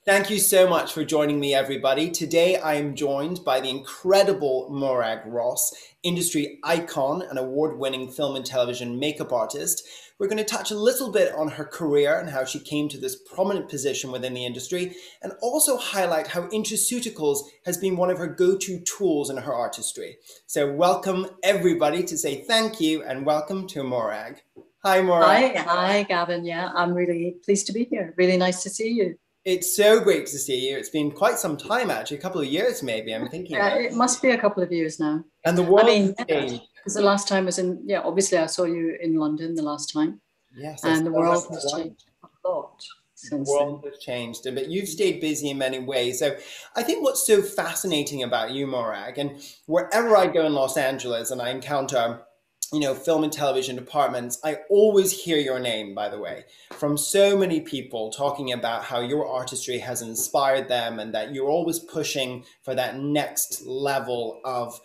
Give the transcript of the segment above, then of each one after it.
Thank you so much for joining me, everybody. Today, I am joined by the incredible Morag Ross, industry icon and award-winning film and television makeup artist. We're going to touch a little bit on her career and how she came to this prominent position within the industry, and also highlight how Intraceuticals has been one of her go-to tools in her artistry. So welcome, everybody, to say thank you and welcome to Morag. Hi, Morag. Hi, Gavin. Yeah, I'm really pleased to be here. Really nice to see you. It's so great to see you. It's been quite some time, actually, a couple of years maybe, I'm thinking about It must be a couple of years now. And the I world mean, has changed. because the last time was obviously I saw you in London the last time, Yes, I and the still have world that has one. changed a lot The since world then. has changed, but you've stayed busy in many ways. So I think what's so fascinating about you, Morag, and wherever I go in Los Angeles and I encounter, film and television departments, I always hear your name, by the way, from so many people talking about how your artistry has inspired them and that you're always pushing for that next level of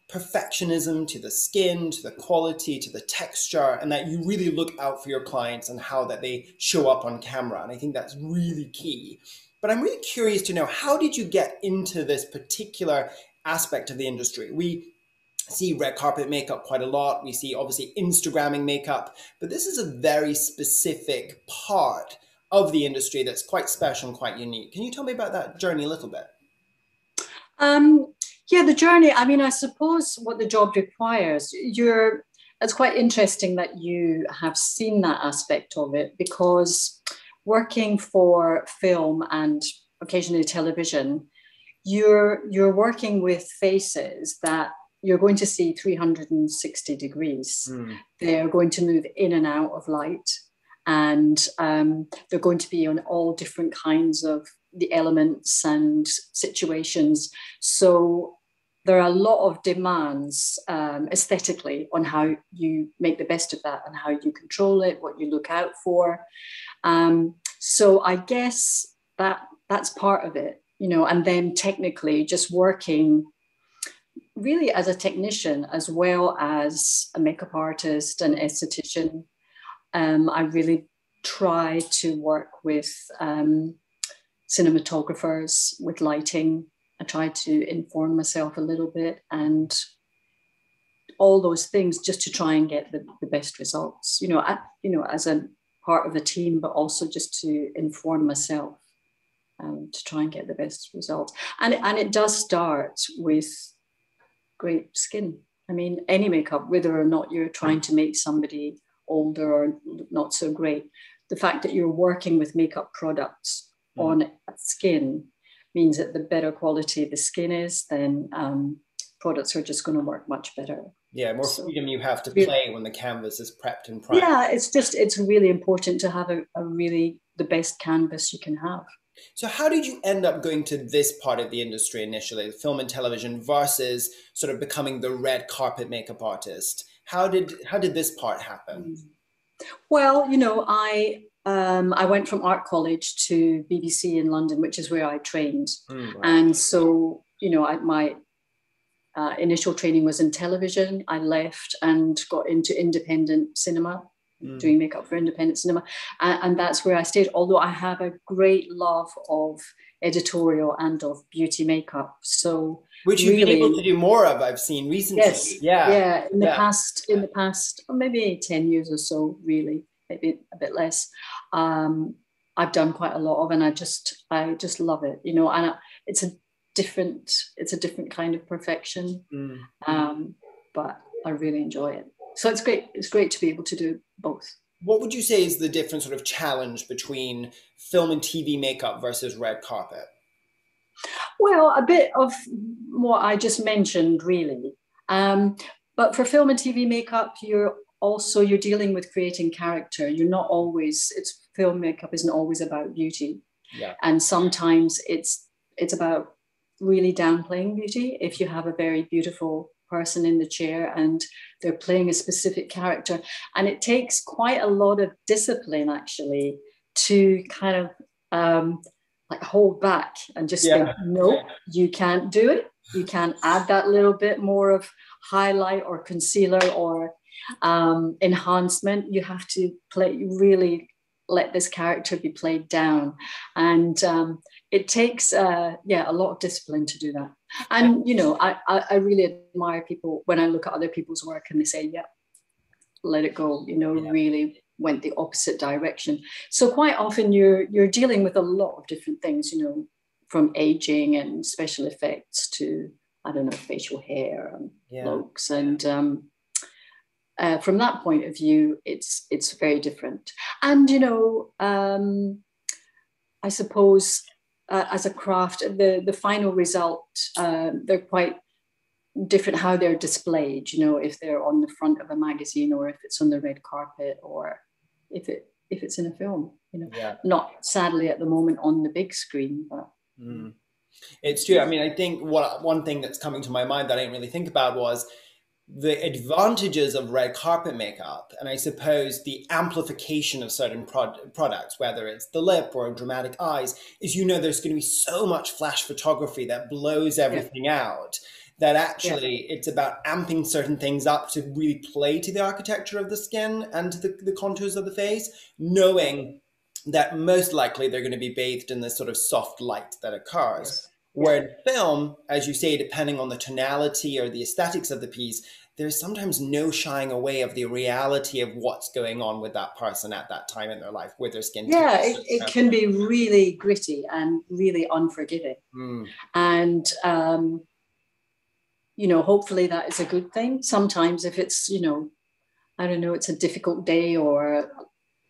perfectionism to the skin, to the quality, to the texture, and that you really look out for your clients and how that they show up on camera. And I think that's really key. But I'm really curious to know, how did you get into this particular aspect of the industry? We see red carpet makeup quite a lot. We see obviously Instagramming makeup, but this is a very specific part of the industry that's quite special and quite unique. Can you tell me about that journey a little bit? Um, yeah, the journey. I mean, I suppose what the job requires. It's quite interesting that you have seen that aspect of it, because working for film and occasionally television, you're working with faces that you're going to see 360 degrees. Mm. They're going to move in and out of light, and they're going to be on all different kinds of the elements and situations. So there are a lot of demands aesthetically on how you make the best of that and how you control it, what you look out for. So I guess that's part of it, and then technically just working really as a technician as well as a makeup artist and esthetician. I really try to work with cinematographers, with lighting. I try to inform myself a little bit and all those things just to try and get the best results, as a part of a team, but also just to inform myself to try and get the best results. And it does start with great skin. I mean, any makeup, whether or not you're trying to make somebody older or not so great, the fact that you're working with makeup products on skin means that the better quality the skin is, then products are just going to work much better. Yeah, more So, freedom you have to play when the canvas is prepped and primed. yeah, it's really important to have a really the best canvas you can have. So how did you end up going to this part of the industry initially, film and television, versus sort of becoming the red carpet makeup artist? How did this part happen? Well, I went from art college to BBC in London, which is where I trained. Right. And so, my initial training was in television. I left and got into independent cinema, doing makeup for independent cinema. And that's where I stayed, although I have a great love of editorial and of beauty makeup. So which you've been able to do more of, I've seen recently. Yes. Yeah. In the past, maybe 10 years or so, really, maybe a bit less. I've done quite a lot of, and I just love it, and it's a different kind of perfection. But I really enjoy it. So it's great. It's great to be able to do both. What would you say is the different sort of challenge between film and TV makeup versus red carpet? Well, a bit of what I just mentioned, really. But for film and TV makeup, you're dealing with creating character. You're not always, film makeup isn't always about beauty. Yeah. And sometimes it's about really downplaying beauty. If you have a very beautiful person in the chair and they're playing a specific character, and it takes quite a lot of discipline actually to kind of like hold back and just think, no, you can't do it. You can't add that little bit more of highlight or concealer or enhancement. You have to play really let this character be played down. And it takes, a lot of discipline to do that. And, you know, I really admire people when I look at other people's work and they say, yeah, let it go, you know, really went the opposite direction. So quite often you're dealing with a lot of different things, you know, from aging and special effects to, I don't know, facial hair and looks. And from that point of view, it's very different. And, you know, I suppose as a craft, the final result, they're quite different how they're displayed, you know, if they're on the front of a magazine or if it's on the red carpet or if it's in a film, you know, not sadly at the moment on the big screen, but. It's true. I mean, I think one thing that's coming to my mind that I didn't really think about was the advantages of red carpet makeup, and I suppose the amplification of certain products, whether it's the lip or dramatic eyes, is, you know, there's going to be so much flash photography that blows everything out, that actually it's about amping certain things up to really play to the architecture of the skin and to the contours of the face, knowing that most likely they're going to be bathed in this sort of soft light that occurs. Where in film, as you say, depending on the tonality or the aesthetics of the piece, there's sometimes no shying away of the reality of what's going on with that person at that time in their life with their skin. Yeah, it can be really gritty and really unforgiving. And, you know, hopefully that is a good thing. Sometimes if it's, you know, I don't know, it's a difficult day or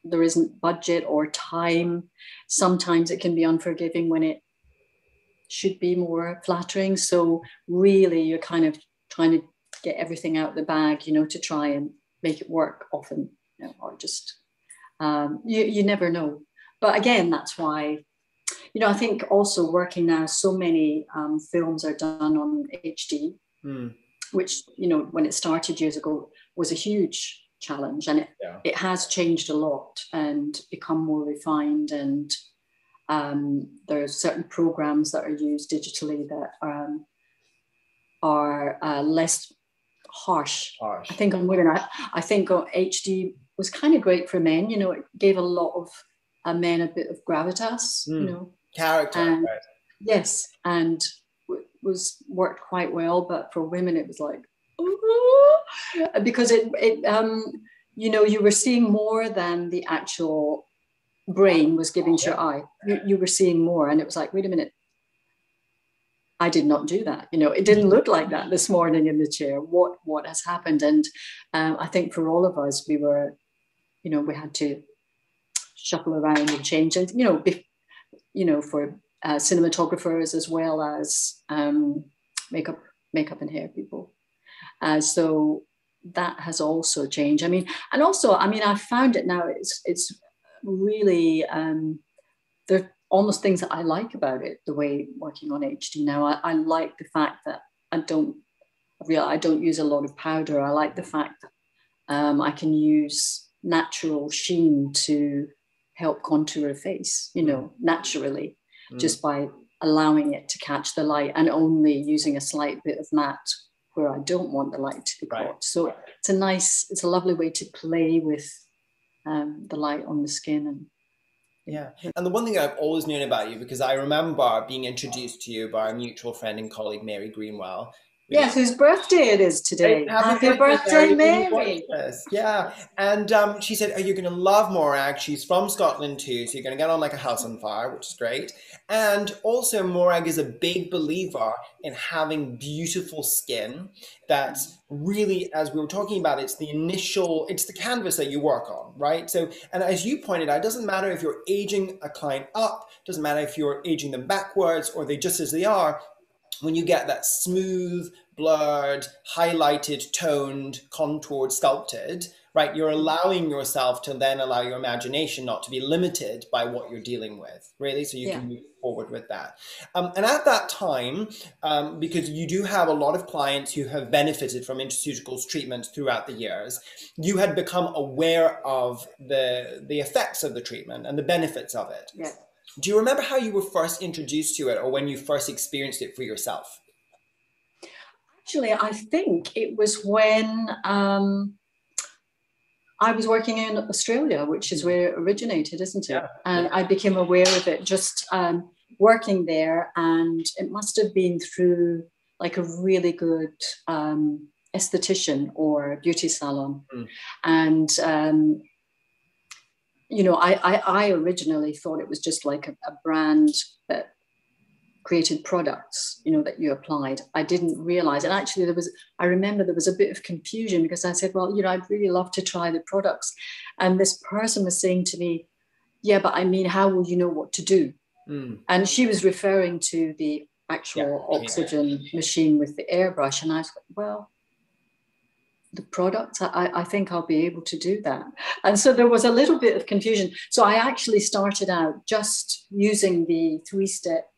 there isn't budget or time, sometimes it can be unforgiving when it should be more flattering. So really you're kind of trying to get everything out the bag, you know, to try and make it work often, you know, or just, you never know. But again, that's why, you know, I think also working now, so many films are done on HD, which, you know, when it started years ago was a huge challenge, and it has changed a lot and become more refined, and there are certain programs that are used digitally that are less harsh. I think on women, I think HD was kind of great for men, you know, it gave a lot of men a bit of gravitas, you know, character, and yes, and was worked quite well. But for women it was like, because it you know, you were seeing more than the actual brain was giving to your eye. You were seeing more, and it was like, wait a minute, I did not do that. You know, it didn't look like that this morning in the chair. What has happened? And I think for all of us, we were, you know, we had to shuffle around and change, and you know, for cinematographers as well as makeup and hair people. So that has also changed. I mean, and also, I mean, I found it now. It's really there are almost things that I like about it. The way working on HD now, I like the fact that I don't use a lot of powder. I like the fact that I can use natural sheen to help contour a face, you know, naturally, just by allowing it to catch the light and only using a slight bit of matte where I don't want the light to be caught. So it's a lovely way to play with the light on the skin. And and the one thing I've always known about you, because I remember being introduced to you by our mutual friend and colleague Mary Greenwell. Yes, whose birthday it is today. Happy birthday, Mary. Yeah. And she said, oh, you're going to love Morag. She's from Scotland too, so you're going to get on like a house on fire, which is great. And also Morag is a big believer in having beautiful skin that's really, as we were talking about, it's the canvas that you work on, right? So, and as you pointed out, it doesn't matter if you're aging a client up, doesn't matter if you're aging them backwards or they just as they are. When you get that smooth, blurred, highlighted, toned, contoured, sculpted, right, you're allowing yourself to then allow your imagination not to be limited by what you're dealing with, really, so you can move forward with that. And at that time, because you do have a lot of clients who have benefited from Intraceuticals treatments throughout the years, you had become aware of the effects of the treatment and the benefits of it. Yeah. Do you remember how you were first introduced to it, or when you first experienced it for yourself? Actually, I think it was when I was working in Australia, which is where it originated, isn't it? Yeah, And yeah. I became aware of it just working there, and it must have been through like a really good esthetician or beauty salon. And you know, I originally thought it was just like a brand that created products, you know, that you applied. I didn't realize. And actually I remember there was a bit of confusion because I said, well, you know, I'd really love to try the products. And this person was saying to me, yeah, but I mean, how will you know what to do? And she was referring to the actual oxygen machine with the airbrush. And I was like, well, the product, I think I'll be able to do that. And so there was a little bit of confusion. So I actually started out just using the 3-step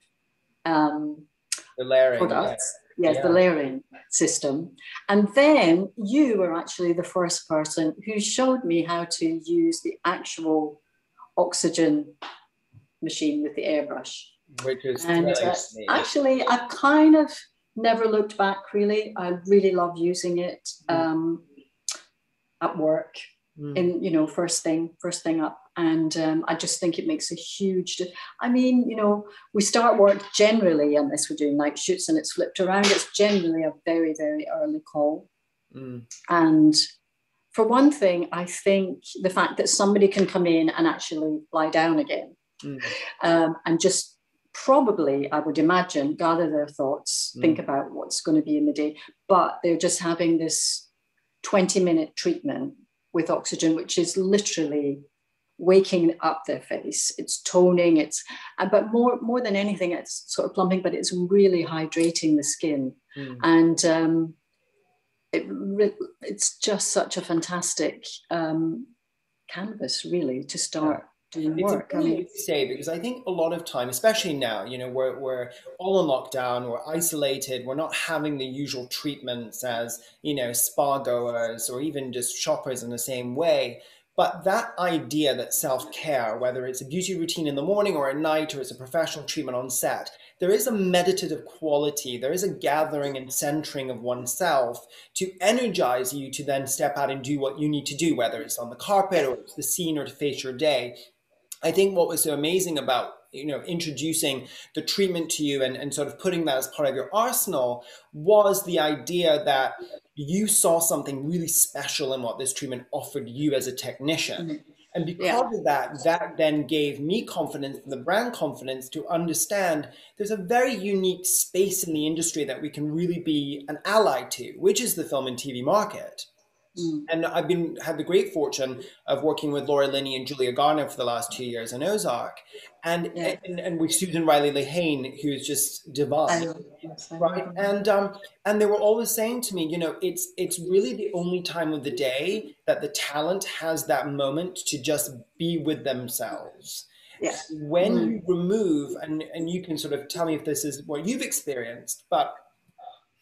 The layering products, the layering system. And then you were actually the first person who showed me how to use the actual oxygen machine with the airbrush. Which is and actually, I've kind of never looked back, really. I really love using it at work, in, you know, first thing up. And I just think it makes a huge, I mean, you know, we start work generally, unless we're doing night shoots and it's flipped around, it's generally a very, very early call. And for one thing, I think the fact that somebody can come in and actually lie down again and just probably, I would imagine, gather their thoughts, think about what's going to be in the day, but they're just having this 20-minute treatment with oxygen, which is literally waking up their face. It's toning, but more than anything, it's sort of plumping, but it's really hydrating the skin. And it's just such a fantastic canvas, really, to start doing work. It's funny to say, because I think a lot of time, especially now, you know, we're all in lockdown, we're isolated, we're not having the usual treatments as, you know, spa goers or even just shoppers in the same way. But that idea that self-care, whether it's a beauty routine in the morning or at night, or it's a professional treatment on set, there is a meditative quality, there is a gathering and centering of oneself to energize you to then step out and do what you need to do, whether it's on the carpet or it's the scene or to face your day. I think what was so amazing about, you know, introducing the treatment to you and sort of putting that as part of your arsenal was the idea that you saw something really special in what this treatment offered you as a technician. And because of that, that then gave me confidence and the brand confidence to understand there's a very unique space in the industry that we can really be an ally to, which is the film and TV market. And I've had the great fortune of working with Laura Linney and Julia Garner for the last 2 years in Ozark. And with Susan Riley Lehane, who is just divine. Right. And they were always saying to me, you know, it's really the only time of the day that the talent has that moment to just be with themselves. When you remove, and you can sort of tell me if this is what you've experienced, but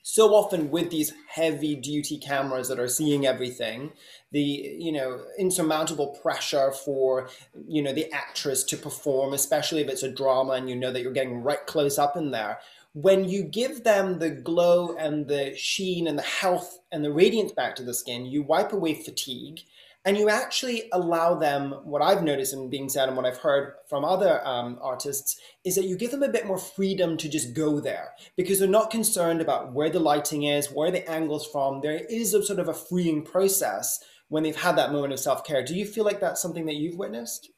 so often with these heavy duty cameras that are seeing everything, the, you know, insurmountable pressure for, you know, the actress to perform, especially if it's a drama and you know that you're getting right close up in there. When you give them the glow and the sheen and the health and the radiance back to the skin, you wipe away fatigue. And you actually allow them, what I've noticed and being said and what I've heard from other artists, is that you give them a bit more freedom to just go there because they're not concerned about where the lighting is, where the angle's from. There is a sort of a freeing process when they've had that moment of self-care. Do you feel like that's something that you've witnessed?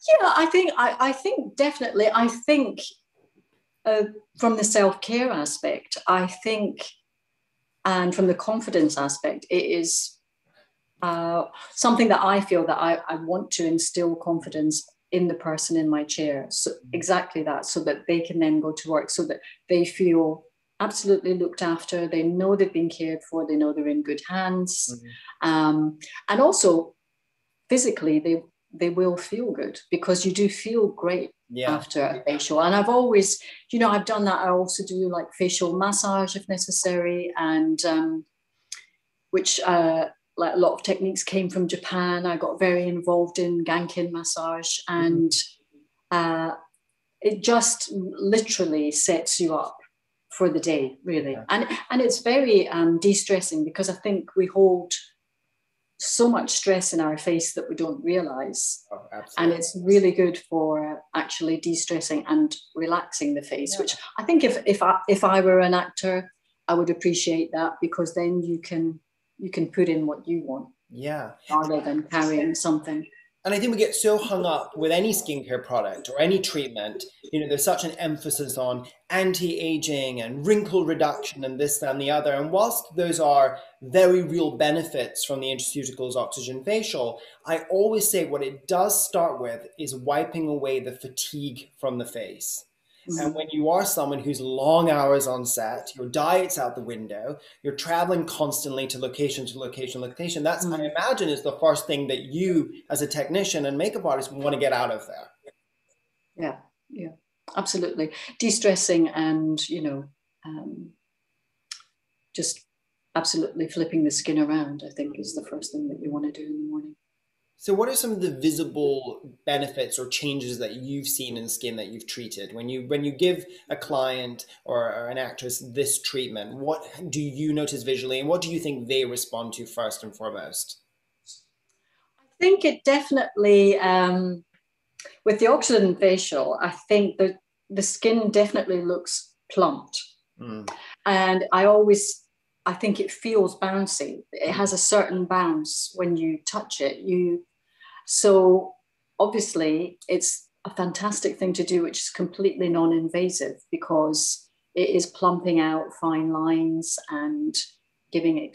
Yeah, I think definitely. I think from the self-care aspect, I think, and from the confidence aspect, it is something that I feel that I want to instill confidence in the person in my chair. So exactly that, so that they can then go to work, so that they feel absolutely looked after. They know they've been cared for. They know they're in good hands. And also physically, they will feel good, because you do feel great after a facial. And I've always, you know, I've done that. I also do like facial massage if necessary, and which like a lot of techniques came from Japan. I got very involved in Gankin massage, and it just literally sets you up for the day, really. And it's very de-stressing, because I think we hold so much stress in our face that we don't realize. Oh, And absolutely. it's really good for actually de-stressing and relaxing the face, Yeah. which I think if I were an actor, I would appreciate that, because then you can put in what you want Yeah. rather than carrying something. And I think we get so hung up with any skincare product or any treatment. You know, there's such an emphasis on anti-aging and wrinkle reduction and this, that, and the other. And whilst those are very real benefits from the Intraceuticals Oxygen Facial, I always say what it does start with is wiping away the fatigue from the face. And when you are someone who's long hours on set, your diet's out the window, you're traveling constantly to location to location, location, that's, I imagine, is the first thing that you, as a technician and makeup artist, want to get out of there. Yeah, yeah, absolutely. De-stressing and, just absolutely flipping the skin around, I think, is the first thing that you want to do in the morning. So what are some of the visible benefits or changes that you've seen in skin that you've treated? When you give a client or an actress this treatment, what do you notice visually and what do you think they respond to first and foremost? I think it definitely, with the oxygen facial, I think that the skin definitely looks plumped. Mm. And I think it feels bouncy. It has a certain bounce when you touch it. So obviously it's a fantastic thing to do, which is completely non-invasive, because it is plumping out fine lines and giving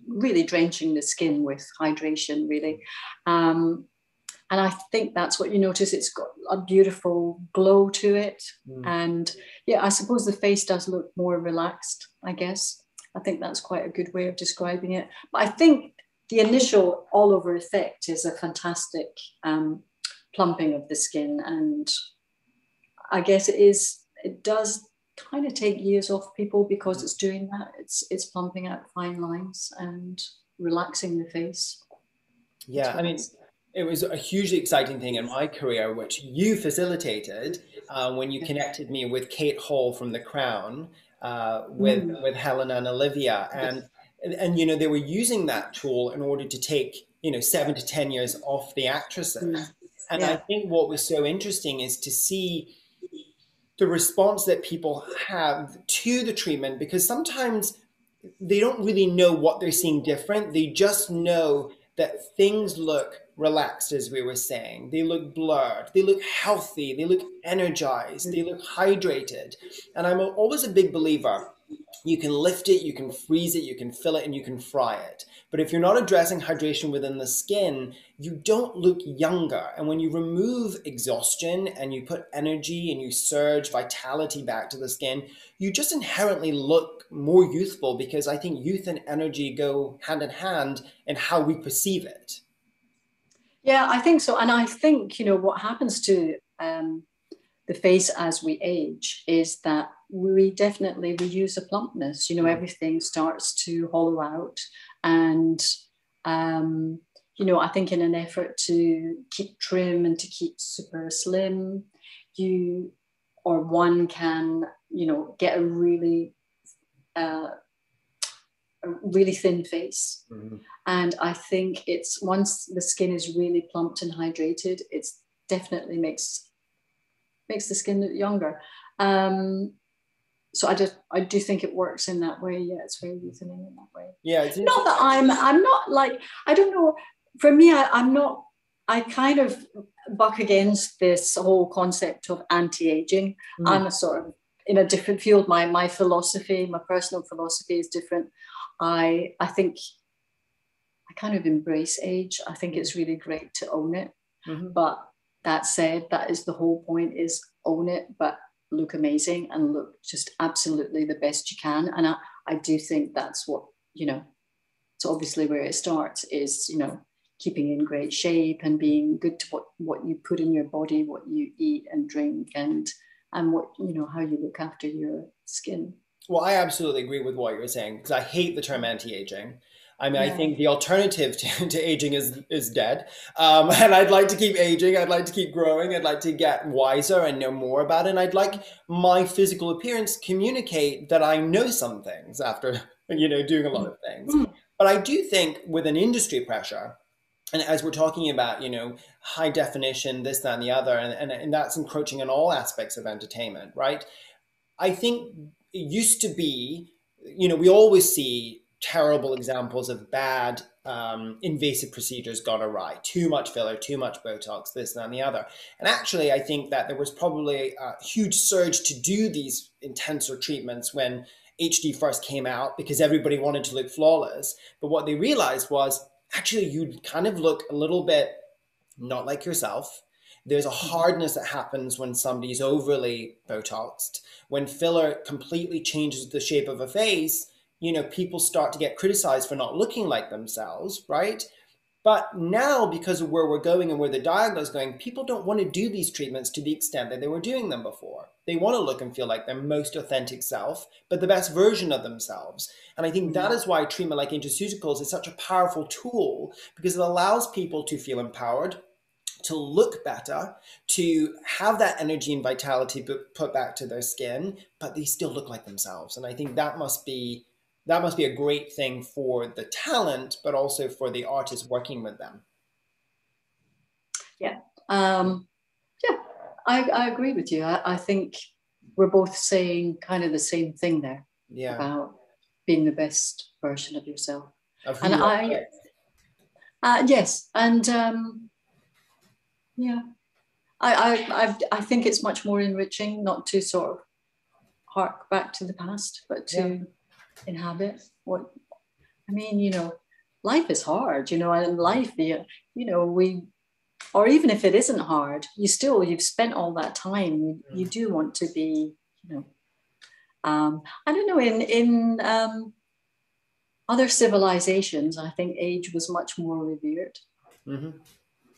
really drenching the skin with hydration, really. And I think that's what you notice. It's got a beautiful glow to it. And yeah, I suppose the face does look more relaxed, I guess. I think that's quite a good way of describing it. But I think the initial all-over effect is a fantastic plumping of the skin. And I guess it does kind of take years off people, because it's doing that. It's plumping out fine lines and relaxing the face. Yeah, I mean, it was a hugely exciting thing in my career, which you facilitated when you connected me with Kate Hall from The Crown, with Helena and Olivia, and you know they were using that tool in order to take 7 to 10 years off the actresses. And I think what was so interesting is to see the response that people have to the treatment, because sometimes they don't really know what they're seeing different. They just know that things look relaxed, as we were saying. They look blurred. They look healthy. They look energized. They look hydrated. And I'm always a big believer. You can lift it, you can freeze it, you can fill it, and you can fry it. But if you're not addressing hydration within the skin, you don't look younger. And when you remove exhaustion and you put energy and you surge vitality back to the skin, you just inherently look more youthful, because I think youth and energy go hand in hand in how we perceive it. Yeah, I think so. And I think, what happens to the face as we age is that we use a plumpness. Everything starts to hollow out. And, I think in an effort to keep trim and to keep super slim, one can, get a really thin face. And I think it's once the skin is really plumped and hydrated, it's definitely makes the skin look younger. So I do think it works in that way. Yeah, it's very youthening in that way. Yeah, it's not that I'm not like, I don't know. For me, I'm not. I kind of buck against this whole concept of anti-aging. I'm a sort of in a different field. My philosophy, my personal philosophy is different. I think I kind of embrace age. I think it's really great to own it. But that said, that is the whole point, is own it, but look amazing and look just absolutely the best you can. And I do think that's what, it's obviously where it starts is, keeping in great shape and being good to what you put in your body, what you eat and drink, and what, how you look after your skin. Well, I absolutely agree with what you're saying, because I hate the term anti-aging. I mean, I think the alternative to aging is dead. And I'd like to keep aging. I'd like to keep growing. I'd like to get wiser and know more about it. And I'd like my physical appearance communicate that I know some things after, doing a lot of things. But I do think with an industry pressure, and as we're talking about, you know, high definition, this, that, and the other, and that's encroaching on all aspects of entertainment, right? I think it used to be, you know, we always see terrible examples of bad invasive procedures gone awry. Too much filler, too much Botox, this, that, and the other. And actually, I think that there was probably a huge surge to do these intenser treatments when HD first came out because everybody wanted to look flawless. But what they realized was actually you'd kind of look a little bit not like yourself. There's a hardness that happens when somebody's overly Botoxed. When filler completely changes the shape of a face, you know, people start to get criticized for not looking like themselves, right? But now, because of where we're going and where the dialogue is going, people don't want to do these treatments to the extent that they were doing them before. They want to look and feel like their most authentic self, but the best version of themselves. And I think that is why treatment like Intraceuticals is such a powerful tool, because it allows people to feel empowered, to look better, to have that energy and vitality put back to their skin, but they still look like themselves. And I think that must be a great thing for the talent, but also for the artist working with them. Yeah. Yeah, I agree with you. I think we're both saying kind of the same thing there, about being the best version of yourself. And yes, and yeah, I think it's much more enriching not to sort of hark back to the past, but to inhabit what, I mean, you know, life is hard, you know, and life, you know, or even if it isn't hard, you've spent all that time, you do want to be, you know, I don't know, in other civilizations, I think age was much more revered,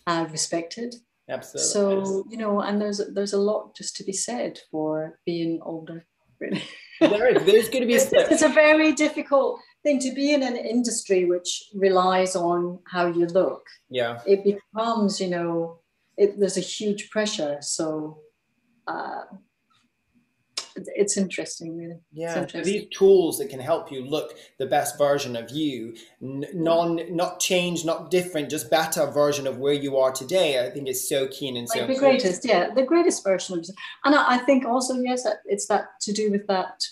respected. Absolutely. So, you know, and there's a lot just to be said for being older, really. There's going to be it's a very difficult thing to be in an industry which relies on how you look. Yeah. It becomes, you know, there's a huge pressure. So it's interesting, really. Yeah, so these tools that can help you look the best version of you, not change, not different, just better version of where you are today. I think it's so keen and so like the greatest, the greatest version of yourself. And I think also, yes, it's that to do with that.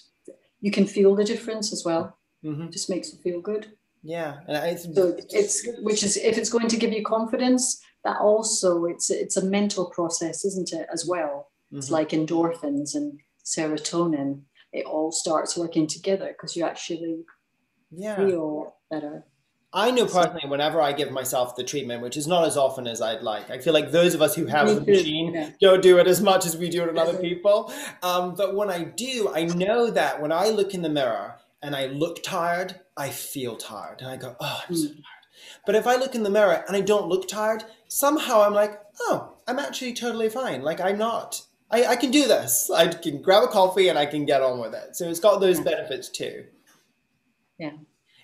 You can feel the difference as well. It just makes you feel good. Yeah, and so it's which is, if it's going to give you confidence, that also it's a mental process, isn't it, as well? It's like endorphins and serotonin. It all starts working together because you actually feel better. I know personally, whenever I give myself the treatment, which is not as often as I'd like, I feel like those of us who have the machine don't do it as much as we do it on other people. But when I do, I know that when I look in the mirror and I look tired, I feel tired. And I go, oh, I'm so tired. But if I look in the mirror and I don't look tired, somehow I'm like, oh, I'm actually totally fine. Like I'm not. I can do this. I can grab a coffee and I can get on with it. So it's got those benefits too. Yeah.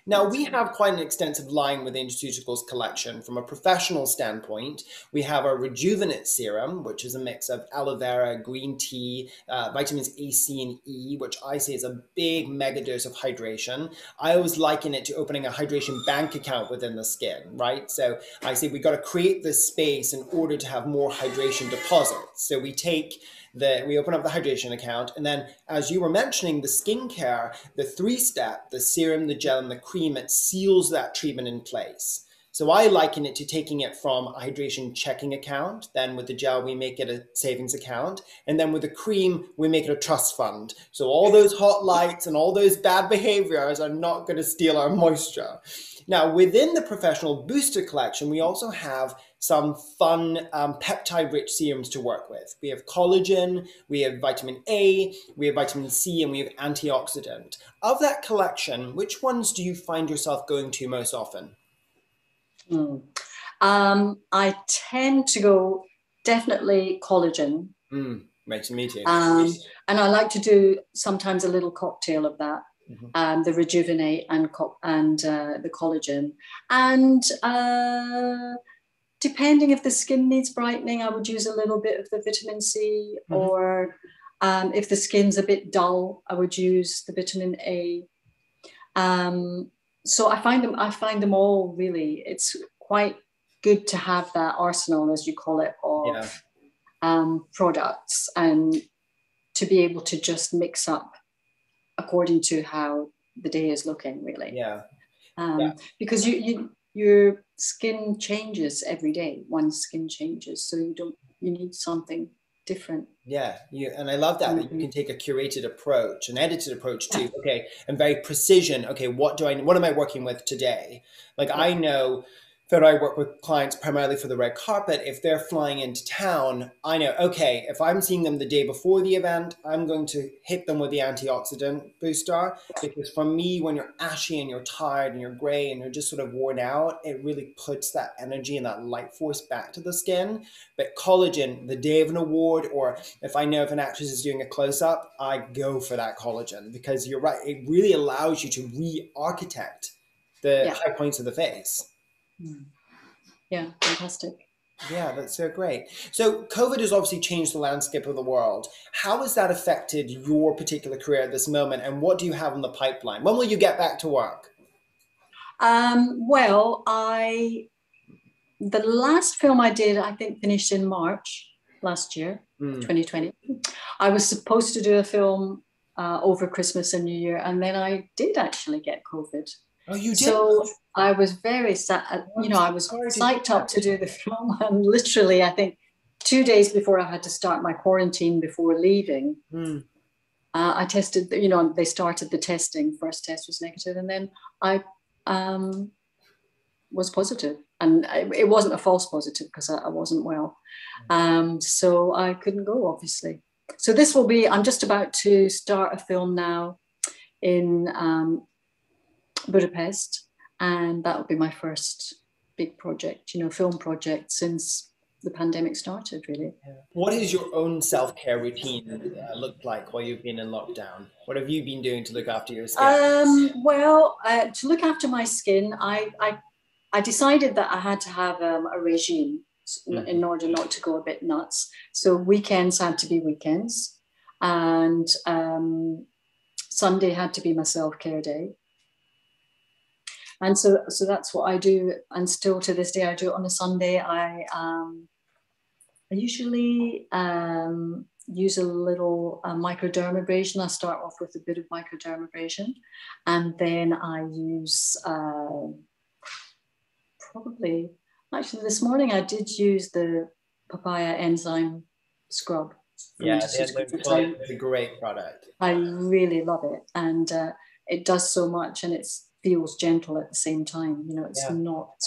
Now, we have quite an extensive line within Intraceuticals collection. From a professional standpoint, we have our Rejuvenate Serum, which is a mix of aloe vera, green tea, vitamins A, C, and E, which I say is a big mega dose of hydration. I always liken it to opening a hydration bank account within the skin, right? So I say we got to create this space in order to have more hydration deposits. So we open up the hydration account, and then, as you were mentioning, the skincare, the 3-step, the serum, the gel, and the cream, it seals that treatment in place. So I liken it to taking it from a hydration checking account. Then with the gel, we make it a savings account. And then with the cream, we make it a trust fund. So all those hot lights and all those bad behaviors are not going to steal our moisture. Now, within the professional booster collection, we also have some fun peptide-rich serums to work with. We have collagen, we have vitamin A, we have vitamin C, and we have antioxidant. Of that collection, which ones do you find yourself going to most often? I tend to go definitely collagen. Nice to meet you. And I like to do sometimes a little cocktail of that. The Rejuvenate and the collagen. And depending if the skin needs brightening, I would use a little bit of the vitamin C, or if the skin's a bit dull, I would use the vitamin A. so I find them all really, it's quite good to have that arsenal, as you call it, Yeah. of products, and to be able to just mix up according to how the day is looking, really. Yeah. Because your skin changes every day. One's skin changes, so you need something different. Yeah, and I love that that you can take a curated approach, an edited approach too. Okay, and very precision. Okay, what am I working with today? Like I know that I work with clients primarily for the red carpet. If they're flying into town, I know, okay, if I'm seeing them the day before the event, I'm going to hit them with the antioxidant booster, because for me, when you're ashy and you're tired and you're gray and you're just sort of worn out, it really puts that energy and that light force back to the skin. But collagen, the day of an award, or if I know if an actress is doing a close-up, I go for that collagen, because you're right, it really allows you to re-architect the high points of the face. Yeah, fantastic. Yeah, that's so great. So COVID has obviously changed the landscape of the world. How has that affected your particular career at this moment, and what do you have in the pipeline? When will you get back to work? Well, the last film I did, I think, finished in March last year, 2020. I was supposed to do a film over Christmas and New Year, and then I did actually get COVID. Oh, you did? So I was very sad. I was psyched up to do the film, and literally, I think 2 days before I had to start my quarantine before leaving, I tested. They started the testing. First test was negative, and then I was positive, and it wasn't a false positive because I wasn't well, so I couldn't go, obviously. So this will be. I'm just about to start a film now in Budapest, and that will be my first big project, film project since the pandemic started, really. What has your own self-care routine looked like while you've been in lockdown? What have you been doing to look after your skin? Well, to look after my skin, I decided that I had to have a regime in order not to go a bit nuts. So weekends had to be weekends, and Sunday had to be my self-care day. And so that's what I do, and still to this day I do it on a Sunday. I usually use a little microdermabrasion. I start off with a bit of microdermabrasion, and then I use actually this morning I did use the papaya enzyme scrub. Yeah, it's a great product. I really love it, and it does so much, and it feels gentle at the same time. It's not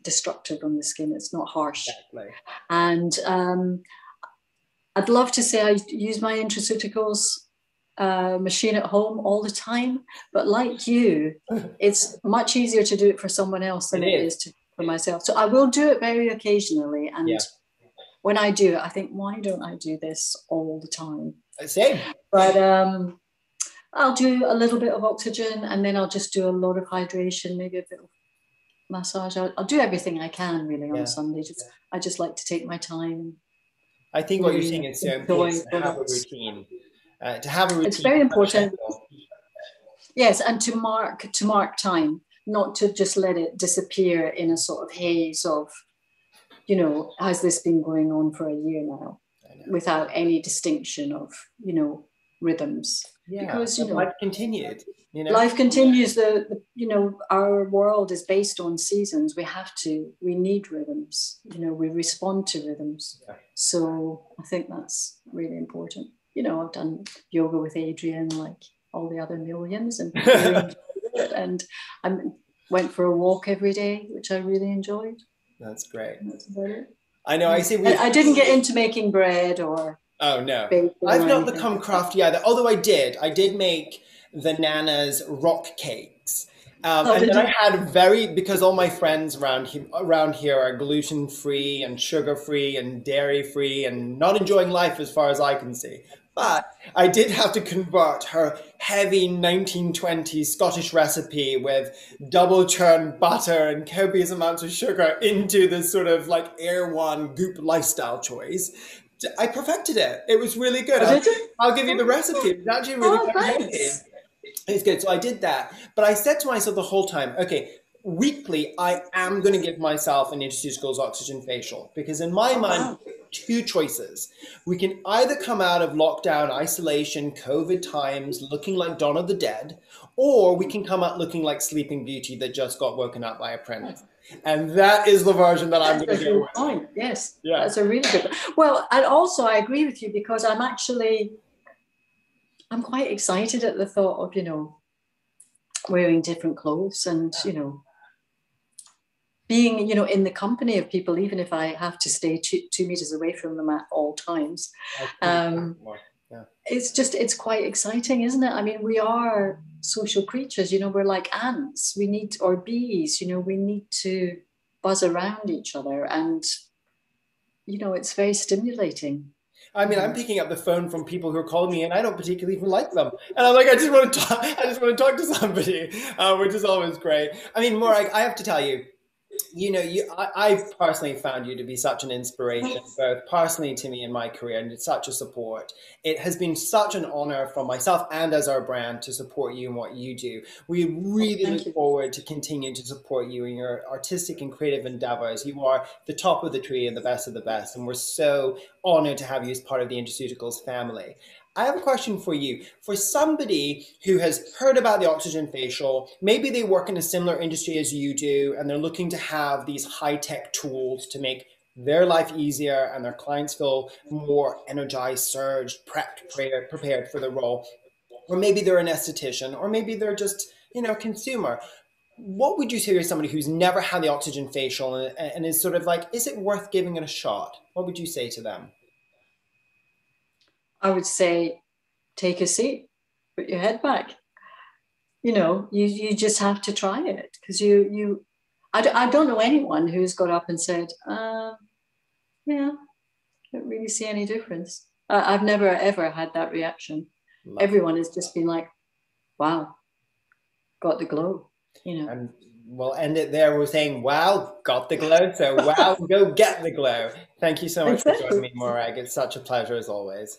destructive on the skin. It's not harsh. Exactly. And I'd love to say I use my Intraceuticals machine at home all the time, but like you, it's much easier to do it for someone else than it is for myself. So I will do it very occasionally, and when I do it, I think, why don't I do this all the time? Same. But I'll do a little bit of oxygen, and then I'll just do a lot of hydration, maybe a bit of massage. I'll do everything I can really on Sunday. I just like to take my time. I think what you're saying is so important to have a routine. It's very important. Yes, and to mark time, not to just let it disappear in a sort of haze of, has this been going on for a year now, without any distinction of, rhythms. Yeah, because life continued. Life continues. Our world is based on seasons. We need rhythms. We respond to rhythms. Yeah. So I think that's really important. I've done yoga with Adrian, like all the other millions, and and I went for a walk every day, which I really enjoyed. That's great. That's about it. I know. I didn't get into making bread or. Oh no, I've not become crafty either. Although I did make the Nana's rock cakes. And then I had because all my friends around here are gluten-free and sugar-free and dairy-free and not enjoying life as far as I can see. But I did have to convert her heavy 1920s Scottish recipe with double churned butter and copious amounts of sugar into this sort of like Air One goop lifestyle choice. I perfected it. It was really good. I'll give you the recipe. It's actually really good. It's good. So I did that. But I said to myself the whole time, okay, weekly, I am going to give myself an Intraceuticals oxygen facial because in my Oh, mind, wow. two choices. We can either come out of lockdown, isolation, COVID times looking like Dawn of the Dead, or we can come out looking like Sleeping Beauty that just got woken up by a prince. And that is the version that I'm That's going a to go good with. point. Yes, Yeah. that's a really good. Well, and also I agree with you because I'm quite excited at the thought of, wearing different clothes and, being, in the company of people, even if I have to stay 2 meters away from them at all times. I couldn't agree Um, more. Yeah. it's quite exciting, isn't it? I mean, we are social creatures, we're like ants. Or bees, we need to buzz around each other. And, it's very stimulating. I mean, I'm picking up the phone from people who are calling me, and I don't particularly even like them. And I'm like, I just want to talk. I just want to talk to somebody, which is always great. I mean, Morag, I have to tell you, I personally found you to be such an inspiration, both personally to me in my career, and it's such a support. It has been such an honor for myself and as our brand to support you and what you do. We really Thank look you. forward to continuing to support you in your artistic and creative endeavors. You are the top of the tree and the best of the best, and we're so honored to have you as part of the Intraceuticals family. I have a question for you. For somebody who has heard about the oxygen facial, maybe they work in a similar industry as you do, and they're looking to have these high-tech tools to make their life easier and their clients feel more energized, surged, prepped, prepared for the role. Or maybe they're an esthetician, or maybe they're just, consumer. What would you say to somebody who's never had the oxygen facial and is sort of like, is it worth giving it a shot? What would you say to them? I would say take a seat, put your head back. You just have to try it because I don't know anyone who's got up and said, yeah, don't really see any difference. I've never ever had that reaction. Love. Everyone has just been like, wow, got the glow, And we'll end it there. We're saying, wow, got the glow. So, wow, go get the glow. Thank you so much for joining Exactly. me, Morag. It's such a pleasure as always.